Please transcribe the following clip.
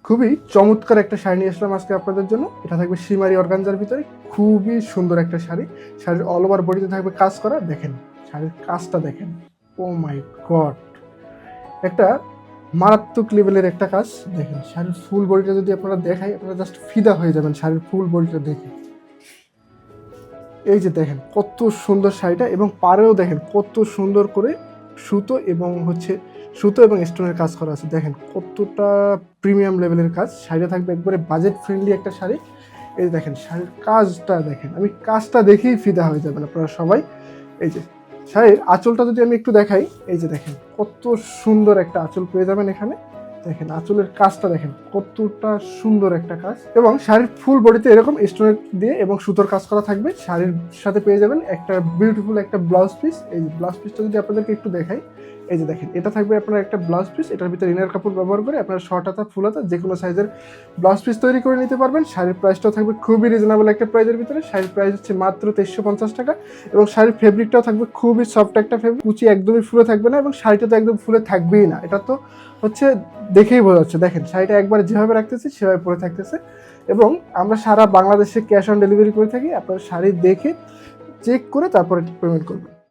খুবই চমৎকার একটা শাড়ি নিয়ে আসলাম আজকে আপনাদের জন্য। এটা থাকবে শিমারি অর্গানজার ভিতরে, খুবই সুন্দর একটা শাড়ি। শাড়ির অল ওভার বডিতে থাকবে কাজ করা, দেখেন শাড়ির কাজটা দেখেন, ও মাই গড, একটা মারাত্মক লেভেলের একটা কাজ। দেখেন শাড়ির ফুল বডিটা যদি আপনারা দেখাই, আপনারা জাস্ট ফিদা হয়ে যাবেন শাড়ির ফুল বডিটা দেখে। এই যে দেখেন কত সুন্দর শাড়িটা, এবং পাড়েও দেখেন কত সুন্দর করে সুতো এবং স্টোনের কাজ করা আছে। দেখেন কতটা প্রিমিয়াম লেভেলের কাজ। শাড়িটা থাকবে একবারে বাজেট ফ্রেন্ডলি একটা শাড়ি। এই যে দেখেন শাড়ির কাজটা দেখেন, আমি কাজটা দেখেই ফিদা হয়ে যাবেন আপনারা সবাই। এই যে শাড়ির আঁচলটা যদি আমি একটু দেখাই, এই যে দেখেন কত সুন্দর একটা আঁচল পেয়ে যাবেন এখানে। দেখেন আঁচলের কাজটা দেখেন কতটা সুন্দর একটা কাজ, এবং শাড়ির ফুল বডিতে এরকম স্টোন দিয়ে এবং সুতোর কাজ করা থাকবে। শাড়ির সাথে পেয়ে যাবেন একটা বিউটিফুল একটা ব্লাউজ পিস। এই যে ব্লাউজ পিসটা যদি আপনাদেরকে একটু দেখাই, এই যে দেখেন এটা থাকবে আপনার একটা ব্লাউজ পিস। এটার ভিতরে ইনার কাপড় ব্যবহার করে আপনার শর্ট হাতা ফুল হাতা যে কোনো সাইজের ব্লাউজ পিস তৈরি করে নিতে পারবেন। শাড়ির প্রাইসটাও থাকবে খুবই রিজনেবল একটা প্রাইসের ভিতরে। শাড়ির প্রাইস হচ্ছে মাত্র 2350 টাকা, এবং শাড়ির ফেব্রিকটাও থাকবে খুবই সফট একটা ফেব্রিক, কুচি একদমই ফুলে থাকবে না, এবং শাড়িটা তো একদম ফুলে থাকবেই না। এটা তো হচ্ছে দেখেই বোঝা যাচ্ছে। দেখেন শাড়িটা একবার যেভাবে রাখতেছি সেভাবে পরে থাকতেছে, এবং আমরা সারা বাংলাদেশে ক্যাশ অন ডেলিভারি করে থাকি। আপনারা শাড়ি দেখে চেক করে তারপরে পেমেন্ট করবেন।